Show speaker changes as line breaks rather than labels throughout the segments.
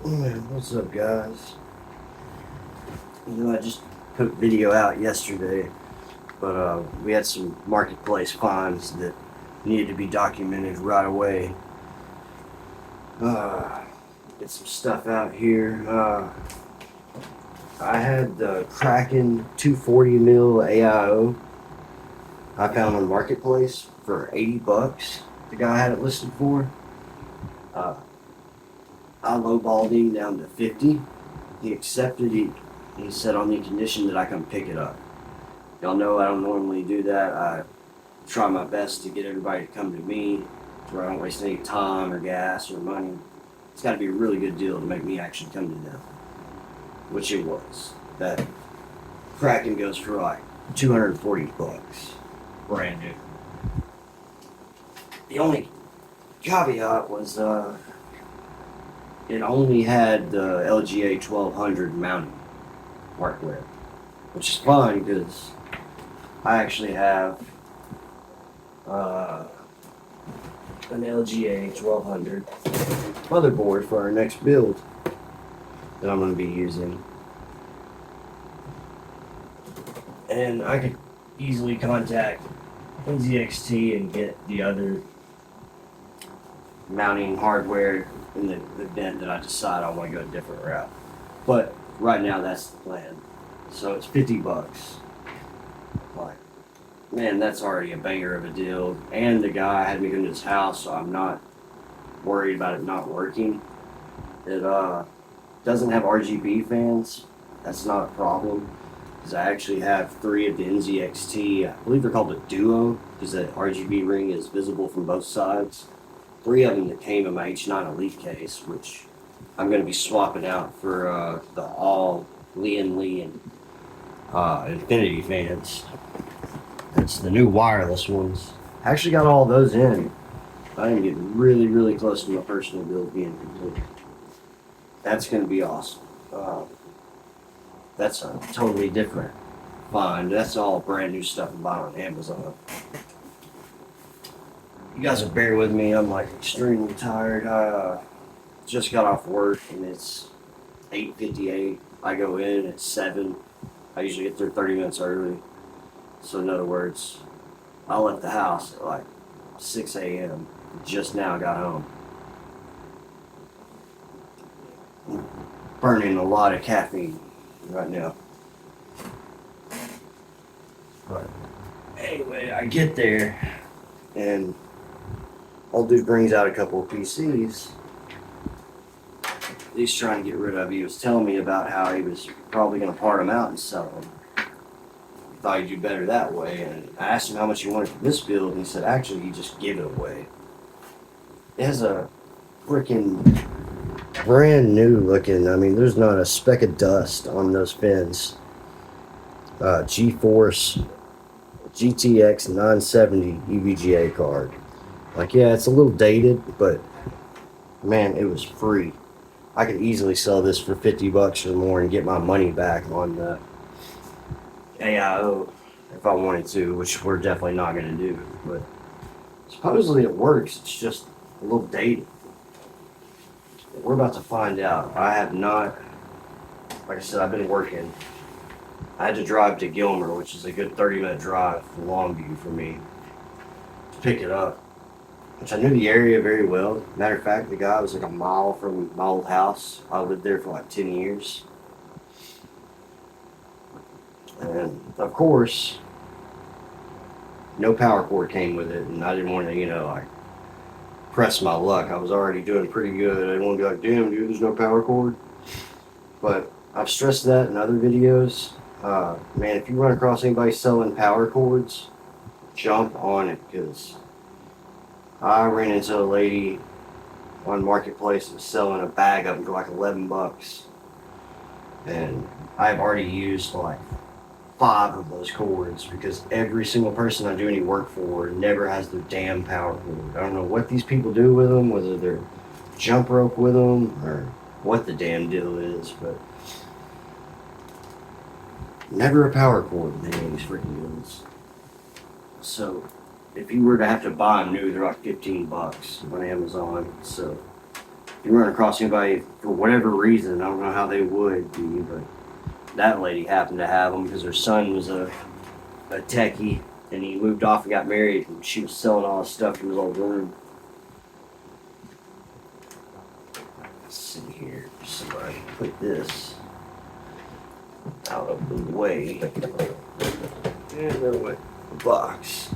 What's up, guys? I just put a video out yesterday, but we had some marketplace finds that needed to be documented right away. Uh, get some stuff out here. I had the Kraken 240 mil AIO. I found on marketplace for 80 bucks. The guy had it listed for. Uh, I lowballed him down to 50. He accepted it. He said on the condition that I come pick it up. Y'all know I don't normally do that. I try my best to get everybody to come to me where I don't waste any time or gas or money. It's got to be a really good deal to make me actually come to them, which it was. That Kraken goes for like 240 bucks.
Brand new.
The only caveat was it only had the LGA 1200 mounting hardware, which is fine because I actually have an LGA 1200 motherboard for our next build that I'm going to be using. And I could easily contact NZXT and get the other mounting hardware in the event that I decide I want to go a different route. But right now that's the plan. So it's 50 bucks. Like, man, that's already a banger of a deal. And the guy had me go to his house, so I'm not worried about it not working. It doesn't have RGB fans. That's not a problem. Because I actually have 3 of the NZXT. I believe they're called the Duo, because the RGB ring is visible from both sides. 3 of them that came in my H9 Elite case, which I'm going to be swapping out for the all Lee and Infinity fans. It's the new wireless ones. I actually got all those in. I am getting really, really close to my personal build being complete. That's going to be awesome. That's a totally different find. That's all brand new stuff I bought on Amazon. You guys will bear with me. I'm like extremely tired. I just got off work and it's 8:58. I go in at 7. I usually get there 30 minutes early. So in other words, I left the house at like 6 a.m. Just now got home. Burning a lot of caffeine right now. But anyway, I get there and old dude brings out a couple of PCs. He's trying to get rid of. He was telling me about how he was probably going to part them out and sell them. He thought he'd do better that way. And I asked him how much he wanted for this build, and he said actually he just give it away. It has a freaking brand new looking. I mean, there's not a speck of dust on those fins. GeForce GTX 970 EVGA card. Like, yeah, it's a little dated, but man, it was free. I could easily sell this for 50 bucks or more and get my money back on the AIO if I wanted to, which we're definitely not going to do. But supposedly it works. It's just a little dated. We're about to find out. I have not, like I said, I've been working. I had to drive to Gilmer, which is a good 30-minute drive from Longview for me, to pick it up. Which I knew the area very well. Matter of fact, the guy was like a mile from my old house. I lived there for like 10 years. And of course, no power cord came with it, and I didn't want to, like, press my luck. I was already doing pretty good. I didn't want to be like, damn, dude, there's no power cord. But I've stressed that in other videos. Man, if you run across anybody selling power cords, jump on it, because I ran into a lady on Marketplace that was selling a bag of them for like 11 bucks. And I've already used like 5 of those cords because every single person I do any work for never has their damn power cord. I don't know what these people do with them, whether they're jump rope with them or what the damn deal is, but never a power cord in any of these freaking deals. So if you were to have to buy them new, they're like 15 bucks on Amazon. So you run across anybody for whatever reason, I don't know how they would be, but that lady happened to have them because her son was a techie, and he moved off and got married, and she was selling all his stuff from his old room. Let's see here. Somebody put this out of the way. And there went the box.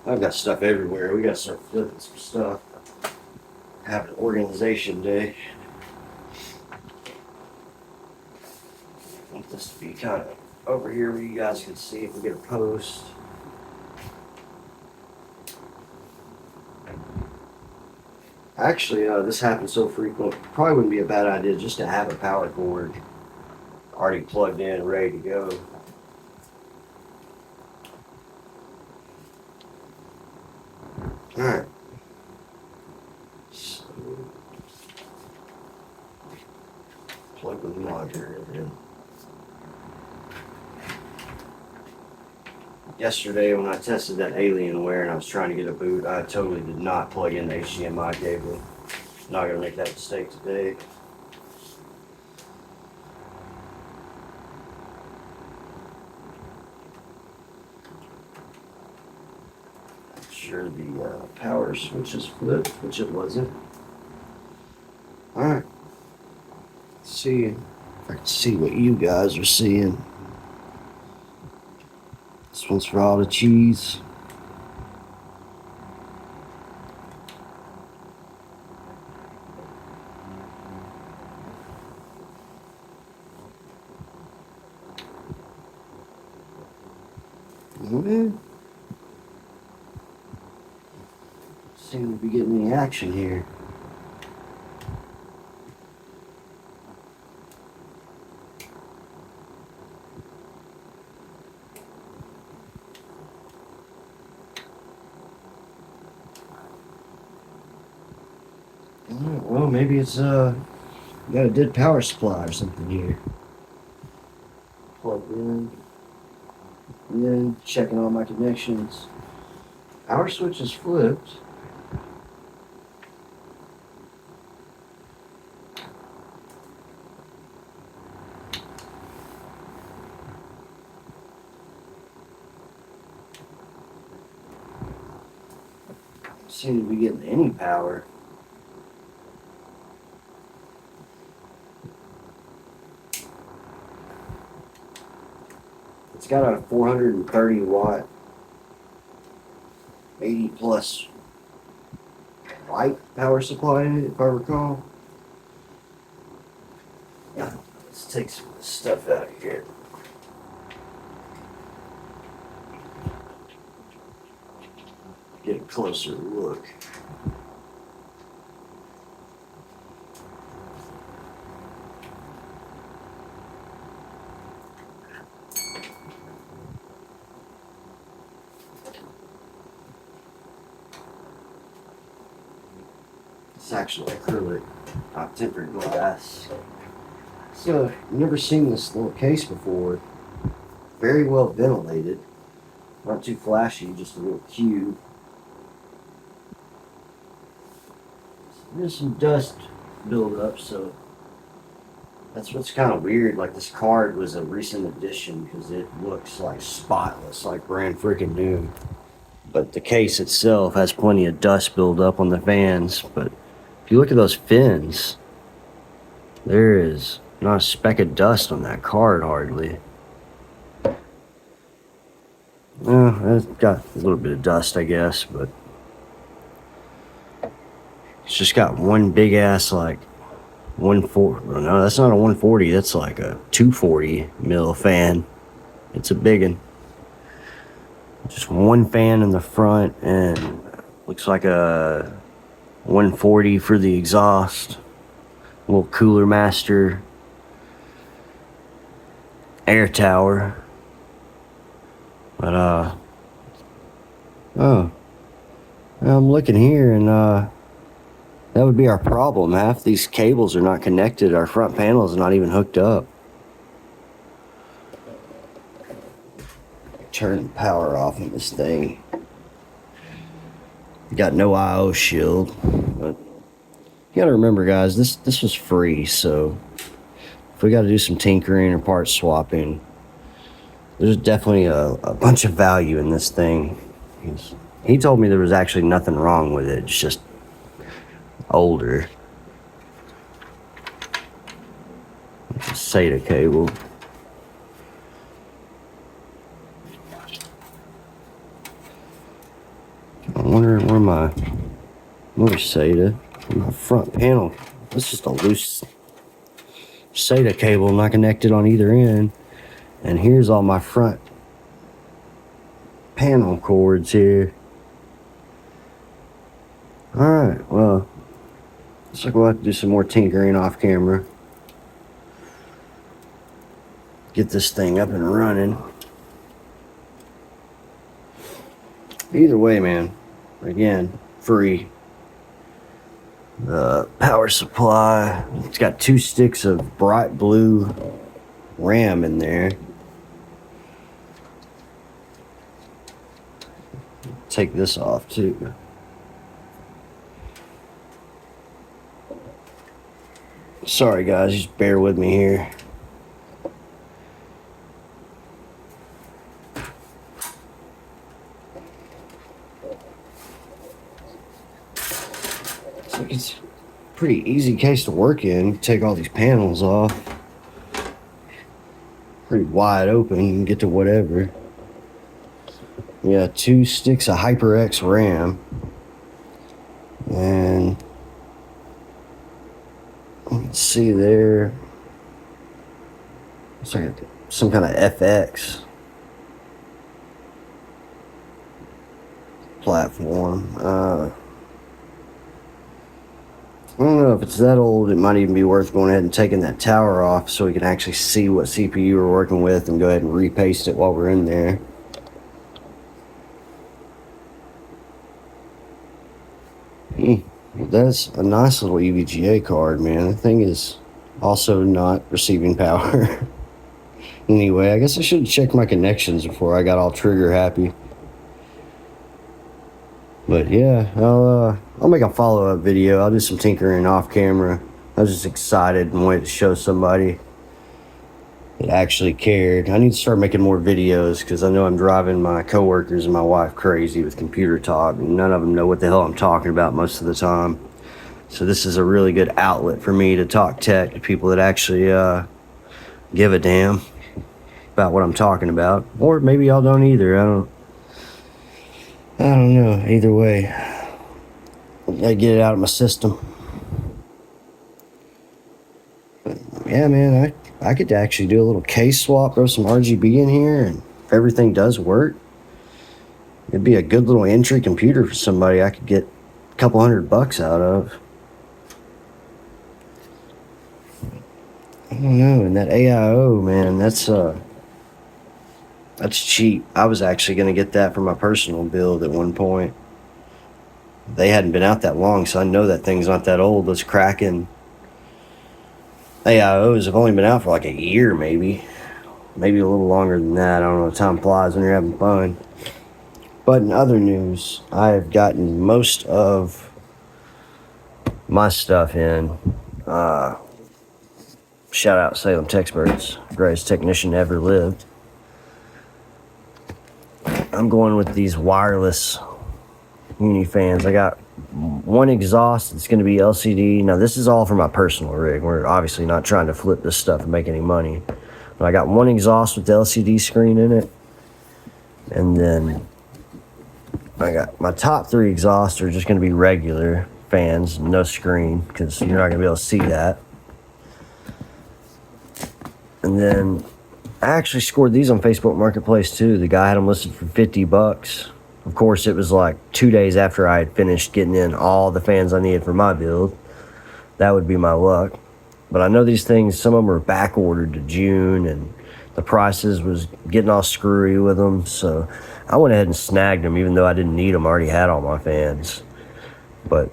I've got stuff everywhere. We got to start flipping some stuff. Have an organization day. I want this to be kind of over here where you guys can see if we get a post. Actually, this happens so frequent, probably wouldn't be a bad idea just to have a power cord already plugged in and ready to go. Alright. So, plug the monitor in. Yesterday when I tested that Alienware and I was trying to get a boot, I totally did not plug in the HDMI cable. Not gonna make that mistake today. I'm sure the power switch is flipped, which it wasn't. Alright. Let's see if I can see what you guys are seeing. This one's for all the cheese. Seem to be getting any action here. Well, maybe it's got a dead power supply or something here. Plugged in. And then checking all my connections. Power switch is flipped. Seem to be getting any power. It's got a 430 watt, 80 plus light power supply in it, if I recall. Yeah, let's take some of this stuff out of here. Get a closer look. It's actually acrylic, not tempered glass. So, I've never seen this little case before. Very well ventilated. Not too flashy, just a little cube. There's some dust buildup, so that's what's kind of weird. Like, this card was a recent addition because it looks like spotless, like brand freaking new. But the case itself has plenty of dust buildup on the fans. But if you look at those fins, there is not a speck of dust on that card hardly. Well, it's got a little bit of dust, I guess, but it's just got one big ass, like, 140. No, that's not a 140. That's like a 240 mil fan. It's a big one. Just one fan in the front, and looks like a 140 for the exhaust. A little cooler master. Air tower. But, oh. I'm looking here, and, that would be our problem. Half these cables are not connected. Our front panel is not even hooked up. Turn the power off on this thing. Got no IO shield, but You gotta remember, guys, this was free, so if we gotta do some tinkering or part swapping, there's definitely a bunch of value in this thing. He told me there was actually nothing wrong with it, it's just older. It's a SATA cable. I wonder where my SATA, my front panel. It's just a loose SATA cable not connected on either end. And here's all my front panel cords here. Alright, well, looks like we'll have to do some more tinkering off camera. Get this thing up and running. Either way, man, again, free. The power supply, it's got 2 sticks of bright blue RAM in there. Take this off too. Sorry guys, just bear with me here. It's a pretty easy case to work in. Take all these panels off. Pretty wide open, you can get to whatever. Yeah, 2 sticks of HyperX RAM. And let's see there. It's like some kind of FX platform. I don't know if it's that old. It might even be worth going ahead and taking that tower off so we can actually see what CPU we're working with and go ahead and repaste it while we're in there. That's a nice little EVGA card, man. The thing is also not receiving power. Anyway, I guess I should have checked my connections before I got all trigger happy. But yeah, I'll make a follow-up video. I'll do some tinkering off camera. I was just excited and wanted to show somebody that actually cared. I need to start making more videos because I know I'm driving my coworkers and my wife crazy with computer talk, and none of them know what the hell I'm talking about most of the time. So this is a really good outlet for me to talk tech to people that actually give a damn about what I'm talking about. Or maybe y'all don't either. I don't know. Either way, I gotta get it out of my system. But yeah, man, I could actually do a little case swap, throw some RGB in here, and if everything does work, it'd be a good little entry computer for somebody I could get a couple $100 out of. I don't know, and that AIO, man, that's cheap. I was actually going to get that for my personal build at one point. They hadn't been out that long, so I know that thing's not that old. Those Kraken AIOs have only been out for like a year, maybe a little longer than that. I don't know, time flies when you're having fun. But in other news, I have gotten most of my stuff in. Shout out Salem Texperts, greatest technician ever lived. I'm going with these wireless uni fans. I got one exhaust. It's going to be LCD. Now, this is all for my personal rig. We're obviously not trying to flip this stuff and make any money. But I got one exhaust with the LCD screen in it. And then I got my top 3 exhausts are just going to be regular fans, no screen, because you're not going to be able to see that. And then I actually scored these on Facebook Marketplace too. The guy had them listed for $50. Of course, it was like 2 days after I had finished getting in all the fans I needed for my build. That would be my luck. But I know these things, some of them were back ordered to June, and the prices was getting all screwy with them. So I went ahead and snagged them, even though I didn't need them. I already had all my fans. But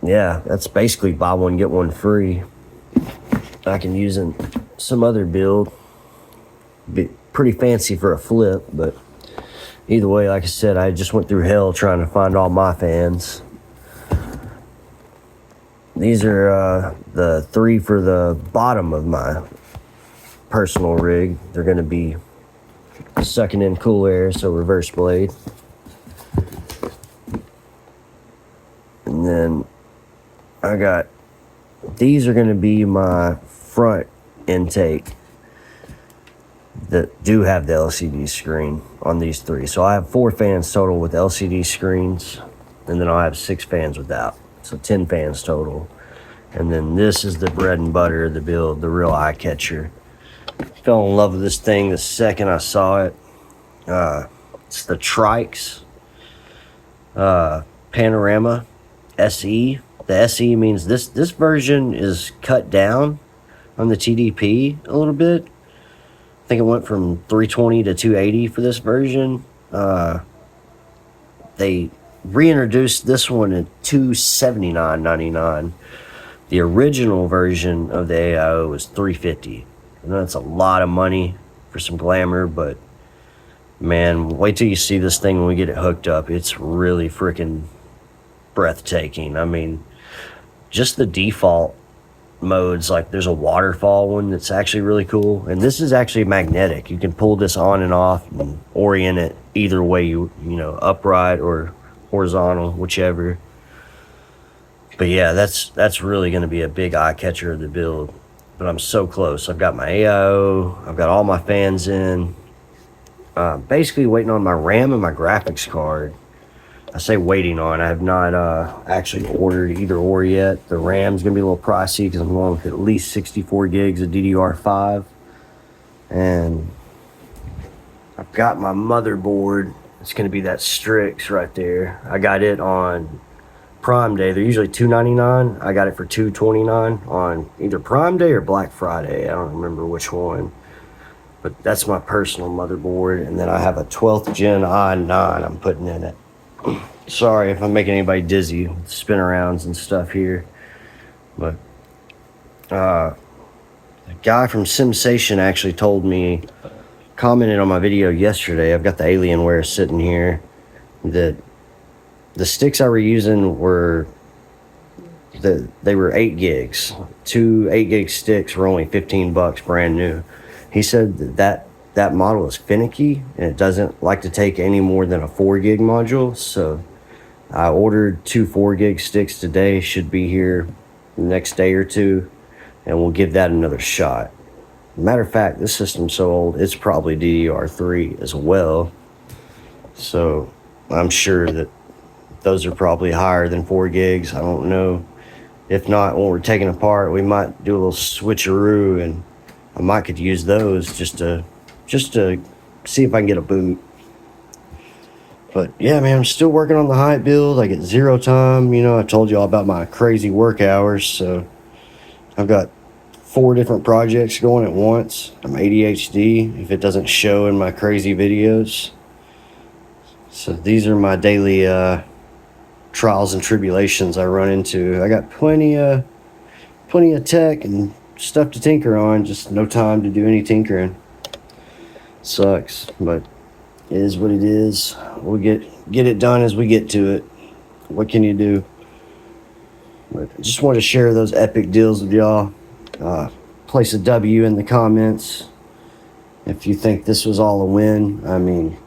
yeah, that's basically buy one, get one free. I can use in some other build. Be pretty fancy for a flip, but either way, like I said, I just went through hell trying to find all my fans. These are the 3 for the bottom of my personal rig. They're going to be sucking in cool air, so reverse blade. And then I got, these are going to be my front intake that do have the LCD screen on these 3. So I have 4 fans total with LCD screens, and then I'll have 6 fans without. So 10 fans total. And then this is the bread and butter of the build, the real eye catcher. Fell in love with this thing the second I saw it. It's the Trikes Panorama SE. The SE means this version is cut down on the TDP a little bit. I think it went from 320 to 280 for this version. They reintroduced this one at $279.99. The original version of the AIO was $350. I know that's a lot of money for some glamour, but man, wait till you see this thing when we get it hooked up. It's really freaking breathtaking. I mean, just the default modes, like there's a waterfall one that's actually really cool, and this is actually magnetic. You can pull this on and off and orient it either way, you know, upright or horizontal, whichever. But yeah, that's really going to be a big eye catcher of the build. But I'm so close. I've got my AIO, I've got all my fans in. Basically waiting on my RAM and my graphics card. I say waiting on, I have not actually ordered either or yet. The RAM's gonna be a little pricey because I'm going with at least 64 gigs of DDR5. And I've got my motherboard. It's gonna be that Strix right there. I got it on Prime Day. They're usually $299. I got it for $229 on either Prime Day or Black Friday. I don't remember which one. But that's my personal motherboard. And then I have a 12th gen i9 I'm putting in it. Sorry if I'm making anybody dizzy with spin arounds and stuff here. But the guy from SimSation actually told me, commented on my video yesterday, I've got the Alienware sitting here, that the sticks I were using were, they were 8 gigs. 2 8-gig sticks were only $15 brand new. He said that model is finicky and it doesn't like to take any more than a 4-gig module. So I ordered 2 4-gig sticks today. Should be here the next day or two, and we'll give that another shot. Matter of fact, this system's so old, it's probably DDR3 as well. So I'm sure that those are probably higher than 4 gigs. I don't know. If not, when we're taking apart, we might do a little switcheroo, and I might could use those just to see if I can get a boot. But yeah, man, I'm still working on the hype build. I get 0 time. You know, I told you all about my crazy work hours, so I've got 4 different projects going at once. I'm ADHD if it doesn't show in my crazy videos. So these are my daily trials and tribulations I run into. I got plenty of tech and stuff to tinker on, just no time to do any tinkering. Sucks, but it is what it is. We'll get it done as we get to it. What can you do? But I just wanted to share those epic deals with y'all. Place a W in the comments if you think this was all a win. I mean,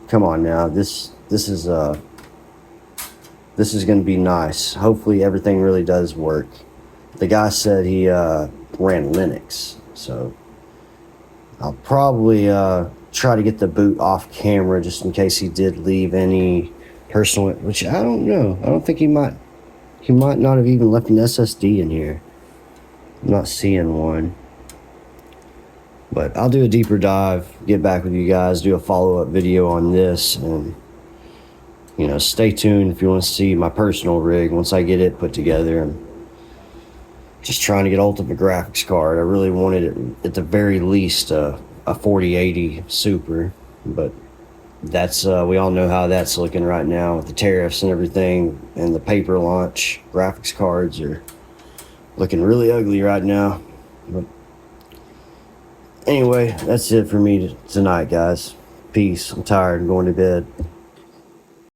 come on now. This is going to be nice. Hopefully everything really does work. The guy said he ran Linux, so I'll probably try to get the boot off camera just in case he did leave any personal, which I don't know. I don't think he might not have even left an SSD in here. I'm not seeing one. But I'll do a deeper dive, get back with you guys, do a follow-up video on this, and you know, stay tuned if you want to see my personal rig once I get it put together. I'm just trying to get ultimate graphics card. I really wanted it at the very least a 4080 Super, but that's we all know how that's looking right now with the tariffs and everything, and the paper launch graphics cards are looking really ugly right now. But anyway, that's it for me tonight, guys. Peace. I'm tired. I'm going to bed.